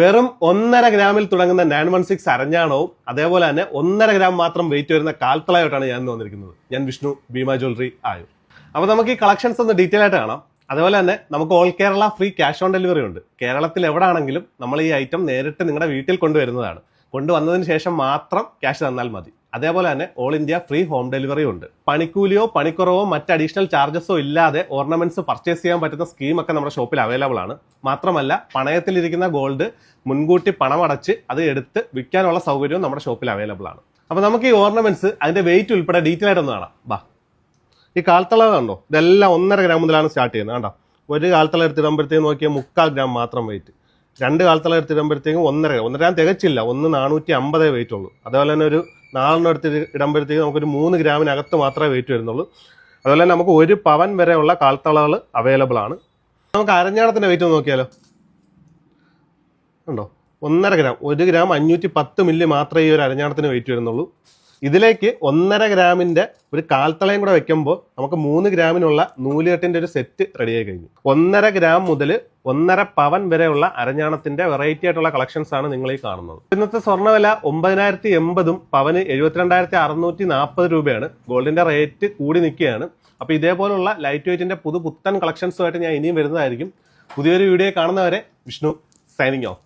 വെറും 1.5 ഗ്രാമിൽ തുടങ്ങുന്ന 916 അരഞ്ഞാണവും അതേപോലെ തന്നെ 1.5 ഗ്രാം മാത്രം വെയിറ്റ് വരുന്ന കാൽത്തളയായിട്ടാണ് ഞാൻ വന്നിരിക്കുന്നത്. ഞാൻ വിഷ്ണു, ഭീമ ജ്വല്ലറി ആയോ. അപ്പോൾ നമുക്ക് ഈ കളക്ഷൻസ് ഒന്ന് ഡീറ്റെയിൽ ആയിട്ട് കാണാം. അതുപോലെ തന്നെ നമുക്ക് all Kerala free cash on delivery ഉണ്ട്. കേരളത്തിൽ എവിടെ ആണെങ്കിലും നമ്മൾ ഈ ഐറ്റം നേരിട്ട് നിങ്ങളുടെ വീട്ടിൽ കൊണ്ടുവരുന്നതാണ്. കൊണ്ടുവന്നതിന് ശേഷം മാത്രം ക്യാഷ് തന്നാൽ മതി. അതേപോലെ തന്നെ all India free home delivery ഉണ്ട്. പണിക്കൂലിയോ പണിക്കുറവോ മറ്റ് അഡീഷണൽ ചാർജസോ ഇല്ലാതെ ഓർണമെന്റ്സ് പർച്ചേസ് ചെയ്യാൻ പറ്റുന്ന സ്കീമൊക്കെ നമ്മുടെ ഷോപ്പിൽ അവൈലബിൾ ആണ്. മാത്രമല്ല പണയത്തിലിരിക്കുന്ന ഗോൾഡ് മുൻകൂട്ടി പണമടച്ച് അത് എടുത്ത് വിൽക്കാനുള്ള സൗകര്യവും നമ്മുടെ ഷോപ്പിൽ അവൈലബിൾ ആണ്. അപ്പോൾ നമുക്ക് ഈ ഓർണമെന്റ്സ് അതിന്റെ വെയിറ്റ് ഉൾപ്പെടെ ഡീറ്റെയിൽ ആയിട്ട് ഒന്ന് കാണാം. ബാ, ഈ കാൽത്തള കണ്ടോ, ഇതെല്ലാം 1.5 ഗ്രാം മുതലാണ് സ്റ്റാർട്ട് ചെയ്യുന്നത്. കണ്ടോ, ഒരു കാൽത്തള എടുത്തിടുമ്പോഴത്തേക്ക് നോക്കിയാൽ 3/4 ഗ്രാം മാത്രം വെയിറ്റ്. 2 കാൽത്തള എടുത്തിടുമ്പോഴത്തേക്കും 1.5 ഗ്രാം തികച്ചില്ല, 450 വെയിറ്റ് ഉള്ളൂ. അതുപോലെ തന്നെ ഒരു 4 എടുത്ത് ഇടുമ്പോഴത്തേക്ക് നമുക്കൊരു 3 ഗ്രാമിനകത്ത് മാത്രമേ വെയിറ്റ് വരുന്നുള്ളൂ. അതുപോലെ തന്നെ നമുക്ക് 1 പവൻ വരെയുള്ള കാൽത്തളകൾ അവൈലബിൾ ആണ്. നമുക്ക് അരഞ്ഞാണത്തിന്റെ വെയിറ്റ് നോക്കിയാലോ. ഉണ്ടോ, 1.5 ഗ്രാം, 1 ഗ്രാം 510 മില്ലി മാത്രമേ ഈ ഒരു അരഞ്ഞാണത്തിന് വെയിറ്റ് വരുന്നുള്ളൂ. ഇതിലേക്ക് 1.5 ഗ്രാമിന്റെ ഒരു കാൽത്തളയും കൂടെ വെക്കുമ്പോൾ നമുക്ക് 3 ഗ്രാമിനുള്ള നൂലുകെട്ടിന്റെ ഒരു സെറ്റ് റെഡിയായി കഴിഞ്ഞു. 1.5 ഗ്രാം മുതൽ 1.5 പവൻ വരെയുള്ള അരഞ്ഞാണത്തിന്റെ വെറൈറ്റി ആയിട്ടുള്ള കളക്ഷൻസ് ആണ് നിങ്ങൾ ഈ കാണുന്നത്. ഇന്നത്തെ സ്വർണ്ണവില 9,080 പവന് 72,640 രൂപയാണ്. ഗോൾഡിന്റെ റേറ്റ് കൂടി നിൽക്കുകയാണ്. അപ്പോൾ ഇതേപോലുള്ള ലൈറ്റ് വെയിറ്റിന്റെ പുത്തൻ കളക്ഷൻസുമായിട്ട് ഞാൻ ഇനിയും വരുന്നതായിരിക്കും. പുതിയൊരു വീഡിയോ കാണുന്നവരെ വിഷ്ണു സൈനിങ് ഓഫ്.